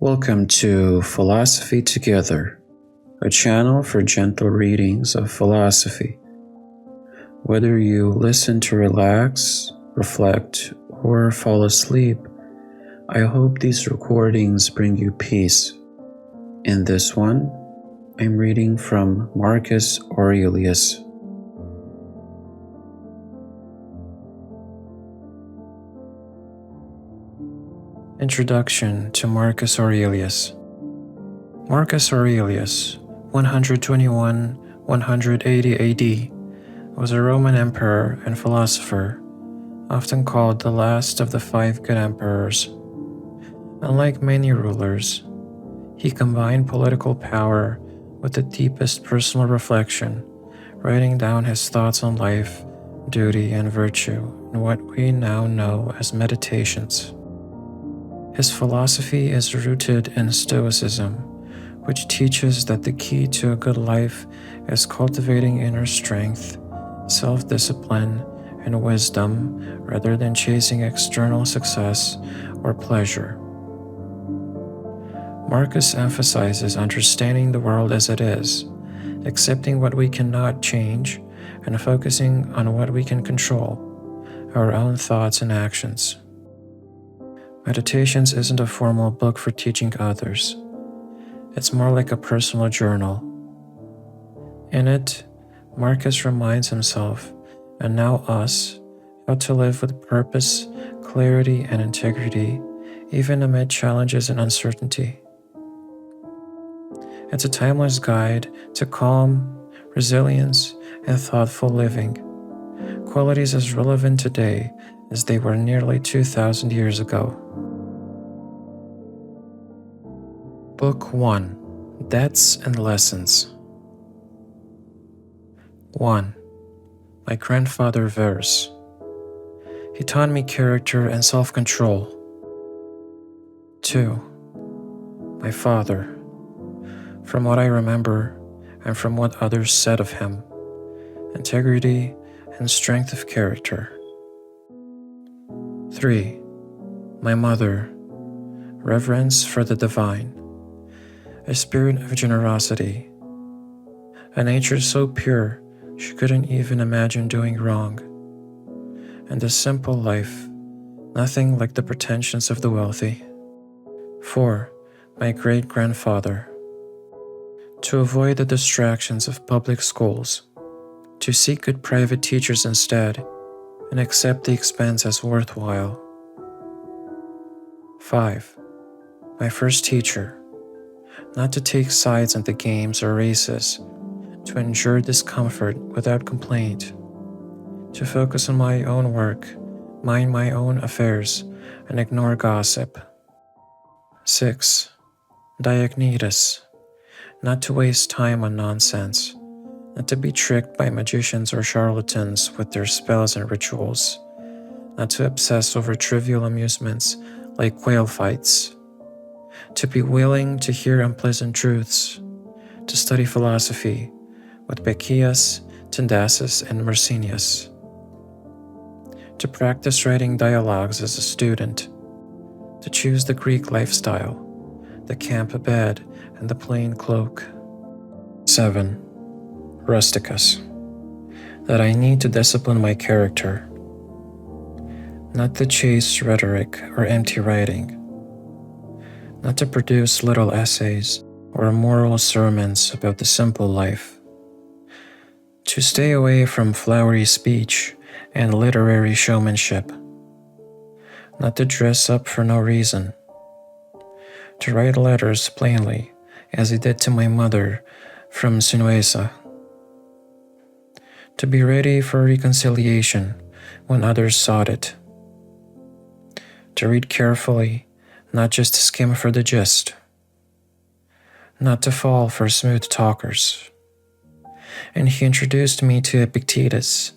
Welcome to Philosophy Together, a channel for gentle readings of philosophy. Whether you listen to relax, reflect, or fall asleep, I hope these recordings bring you peace. In this one, I'm reading from Marcus Aurelius. Introduction to Marcus Aurelius. Marcus Aurelius, 121-180 AD, was a Roman emperor and philosopher, often called the last of the five good emperors. Unlike many rulers, he combined political power with the deepest personal reflection, writing down his thoughts on life, duty, and virtue in what we now know as meditations. His philosophy is rooted in Stoicism, which teaches that the key to a good life is cultivating inner strength, self-discipline, and wisdom rather than chasing external success or pleasure. Marcus emphasizes understanding the world as it is, accepting what we cannot change, and focusing on what we can control, our own thoughts and actions. Meditations isn't a formal book for teaching others. It's more like a personal journal. In it, Marcus reminds himself, and now us, how to live with purpose, clarity, and integrity, even amid challenges and uncertainty. It's a timeless guide to calm, resilience, and thoughtful living, qualities as relevant today as they were nearly 2,000 years ago. Book 1. Debts and Lessons. 1. My grandfather verse. He taught me character and self-control. 2. My father. From what I remember and from what others said of him, integrity and strength of character. 3. My mother. Reverence for the divine. A spirit of generosity, a nature so pure she couldn't even imagine doing wrong, and a simple life, nothing like the pretensions of the wealthy. 4. My great-grandfather. To avoid the distractions of public schools, to seek good private teachers instead, and accept the expense as worthwhile. 5. My first teacher. Not to take sides in the games or races, to endure discomfort without complaint, to focus on my own work, mind my own affairs, and ignore gossip. 6. Diognetus. Not to waste time on nonsense, not to be tricked by magicians or charlatans with their spells and rituals, not to obsess over trivial amusements like quail fights, to be willing to hear unpleasant truths, to study philosophy with Becchius, Tyndasus, and Marcinius, to practice writing dialogues as a student, to choose the Greek lifestyle, the camp bed, and the plain cloak. 7. Rusticus. That I need to discipline my character, not to chase rhetoric or empty writing, not to produce little essays or moral sermons about the simple life, to stay away from flowery speech and literary showmanship, not to dress up for no reason, to write letters plainly as he did to my mother from Sinuessa, to be ready for reconciliation when others sought it, to read carefully, not just to skim for the gist, not to fall for smooth talkers. And he introduced me to Epictetus,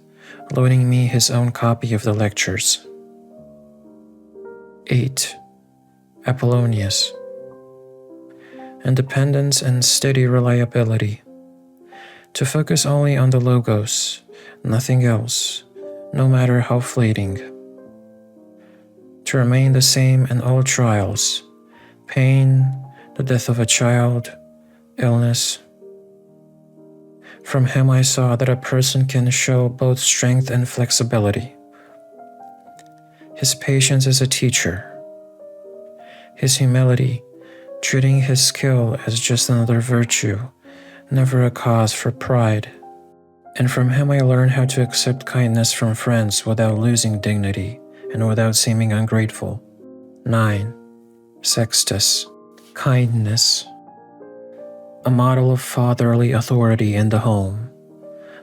loaning me his own copy of the lectures. 8. Apollonius. Independence and steady reliability. To focus only on the logos, nothing else, no matter how fleeting. To remain the same in all trials, pain, death of a child, illness. From him I saw that a person can show both strength and flexibility. His patience as a teacher. His humility, treating his skill as just another virtue, never a cause for pride. And from him I learned how to accept kindness from friends without losing dignity and without seeming ungrateful. 9. Sextus. Kindness. A model of fatherly authority in the home,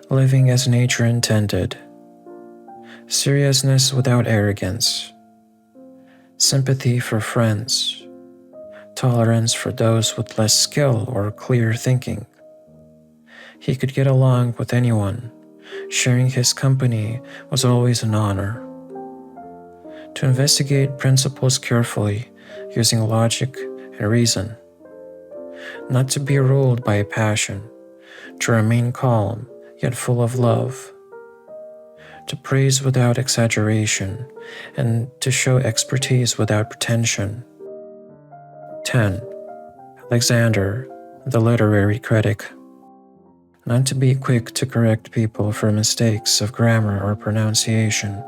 living as nature intended. Seriousness without arrogance. Sympathy for friends. Tolerance for those with less skill or clear thinking. He could get along with anyone. Sharing his company was always an honor. To investigate principles carefully, using logic and reason. Not to be ruled by passion. To remain calm, yet full of love. To praise without exaggeration, and to show expertise without pretension. 10. Alexander, the literary critic. Not to be quick to correct people for mistakes of grammar or pronunciation.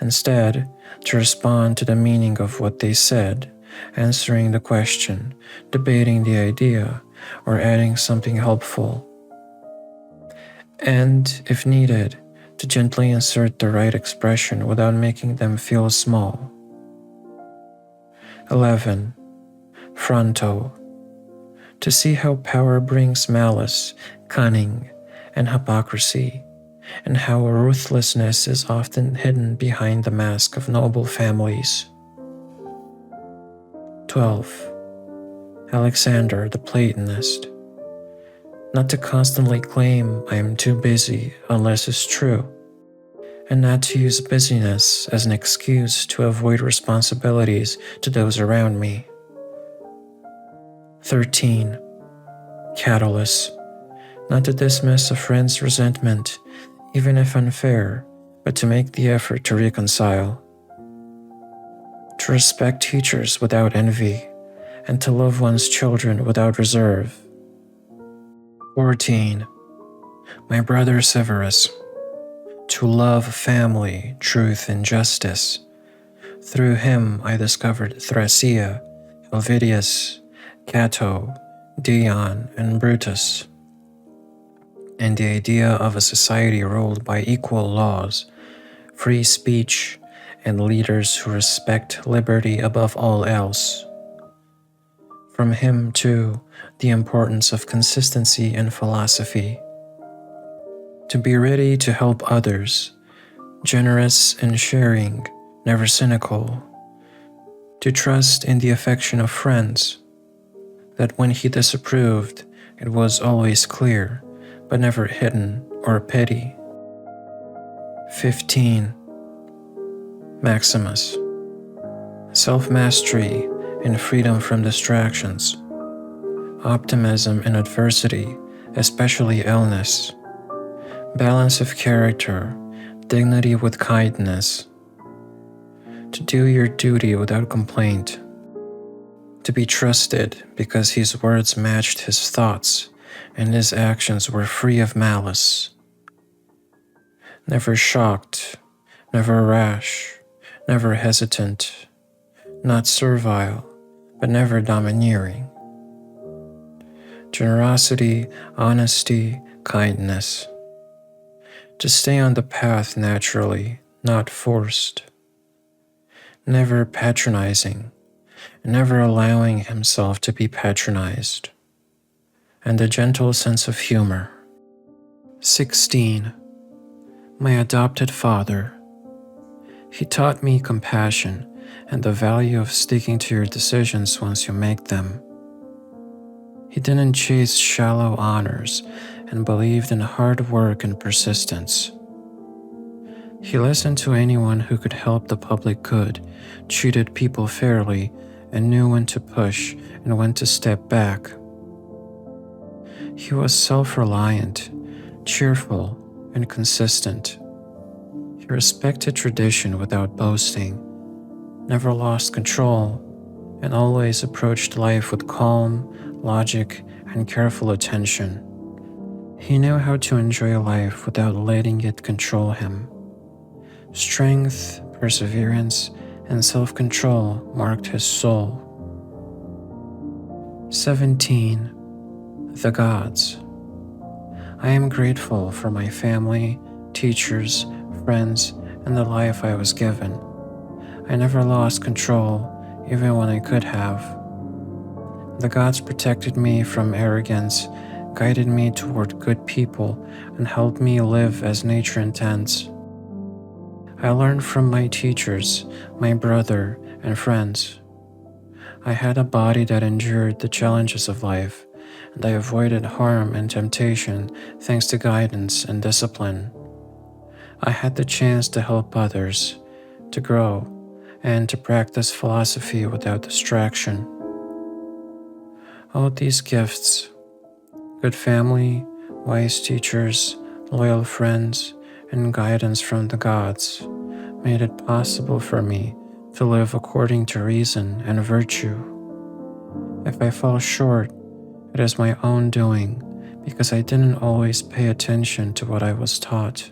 Instead, to respond to the meaning of what they said, answering the question, debating the idea, or adding something helpful. And, if needed, to gently insert the right expression without making them feel small. 11. Fronto. To see how power brings malice, cunning, and hypocrisy, and how ruthlessness is often hidden behind the mask of noble families. 12. Alexander the Platonist. Not to constantly claim I am too busy unless it's true, and not to use busyness as an excuse to avoid responsibilities to those around me. 13. Catullus. Not to dismiss a friend's resentment, even if unfair, but to make the effort to reconcile. To respect teachers without envy, and to love one's children without reserve. 14. My brother Severus. To love family, truth, and justice. Through him I discovered Thracia, Helvidius, Cato, Dion, and Brutus. And the idea of a society ruled by equal laws, free speech, and leaders who respect liberty above all else. From him, too, the importance of consistency in philosophy. To be ready to help others, generous in sharing, never cynical. To trust in the affection of friends, that when he disapproved, it was always clear, but never hidden or petty. 15. Maximus. Self-mastery and freedom from distractions. Optimism in adversity, especially illness. Balance of character, dignity with kindness. To do your duty without complaint. To be trusted because his words matched his thoughts and his actions were free of malice. Never shocked, never rash, never hesitant, not servile, but never domineering. Generosity, honesty, kindness. To stay on the path naturally, not forced. Never patronizing, never allowing himself to be patronized. And a gentle sense of humor. 16. My adopted father. He taught me compassion and the value of sticking to your decisions once you make them. He didn't chase shallow honors and believed in hard work and persistence. He listened to anyone who could help the public good, treated people fairly, and knew when to push and when to step back. He was self-reliant, cheerful, and consistent. He respected tradition without boasting, never lost control, and always approached life with calm, logic, and careful attention. He knew how to enjoy life without letting it control him. Strength, perseverance, and self-control marked his soul. 17. The Gods. I am grateful for my family, teachers, friends, and the life I was given. I never lost control, even when I could have. The gods protected me from arrogance, guided me toward good people, and helped me live as nature intends. I learned from my teachers, my brother, and friends. I had a body that endured the challenges of life, and I avoided harm and temptation thanks to guidance and discipline. I had the chance to help others, to grow, and to practice philosophy without distraction. All these gifts, good family, wise teachers, loyal friends, and guidance from the gods, made it possible for me to live according to reason and virtue. If I fall short, it is my own doing, because I didn't always pay attention to what I was taught.